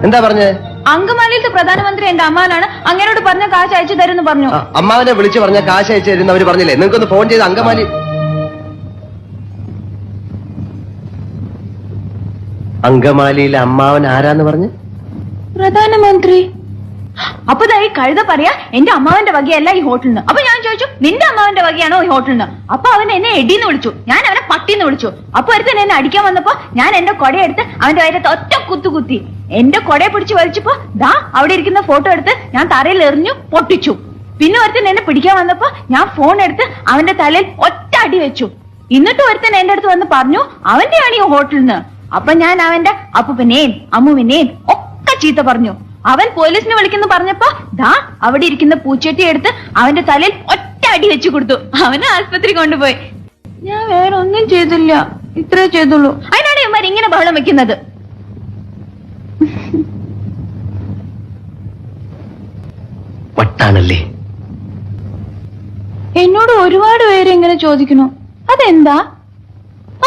എന്താ പറഞ്ഞേ? അങ്കമാലിയിലത്തെ പ്രധാനമന്ത്രി എന്റെ അമ്മാനാണ്, അങ്ങനോട് പറഞ്ഞ കാശ് അയച്ചു തരുമെന്ന് പറഞ്ഞു. അമ്മാവനെ വിളിച്ചു പറഞ്ഞ കാശ് അയച്ചു തരുന്ന അവര് പറഞ്ഞില്ലേ? നിങ്ങൾക്കൊന്ന് ഫോൺ ചെയ്ത് അങ്കമാലി. അങ്കമാലിയിലെ അമ്മാവൻ ആരാന്ന് പറഞ്ഞു? പ്രധാനമന്ത്രി. അപ്പൊ ഈ കഴുത പറയാ എന്റെ അമ്മാവന്റെ വകയല്ല ഈ ഹോട്ടലിന്. അപ്പൊ ഞാൻ ചോദിച്ചു നിന്റെ അമ്മാവന്റെ വകയാണോ ഈ ഹോട്ടലിന്? അപ്പൊ അവൻ എന്നെ എടിന്ന് വിളിച്ചു, ഞാൻ അവനെ പട്ടിന്ന് വിളിച്ചു. അപ്പൊ ഒരുത്തൻ എന്നെ അടിക്കാൻ വന്നപ്പോ ഞാൻ എന്റെ കൊടയെടുത്ത് അവന്റെ വയറ്റത്ത് ഒറ്റ കുത്തി. എന്റെ കൊടയെ പിടിച്ച് വലിച്ചപ്പോ ദാ അവിടെ ഇരിക്കുന്ന ഫോട്ടോ എടുത്ത് ഞാൻ തറയിൽ എറിഞ്ഞു പൊട്ടിച്ചു. പിന്നെ ഒരുത്തൻ എന്നെ പിടിക്കാൻ വന്നപ്പോ ഞാൻ ഫോൺ എടുത്ത് അവന്റെ തലയിൽ ഒറ്റ അടി വെച്ചു. എന്നിട്ട് ഒരുത്തൻ എന്റെ അടുത്ത് വന്ന് പറഞ്ഞു അവന്റെയാണ് ഈ ഹോട്ടലിന്. അപ്പൊ ഞാൻ അവന്റെ അപ്പൂപ്പനെയും അമ്മുവിനെയും ഒക്കെ ചീത്ത പറഞ്ഞു. അവൻ പോലീസിനെ വിളിക്കുന്നു പറഞ്ഞപ്പോ ദാ അവിടെ ഇരിക്കുന്ന പൂച്ചട്ടി എടുത്ത് അവന്റെ തലയിൽ ഒറ്റ അടി വെച്ചു കൊടുത്തു. അവനെ ആസ്പത്രി കൊണ്ടുപോയി. ഞാൻ വേറെ ഒന്നും ചെയ്തില്ല, ഇത്രേ ചെയ്തുള്ളൂ. അതിനാണ് ഇവന്മാർ ഇങ്ങനെ ബഹളം വെക്കുന്നത്. വട്ടാണല്ലേ? എന്നോട് ഒരുപാട് പേര് ഇങ്ങനെ ചോദിക്കുന്നു, അതെന്താ?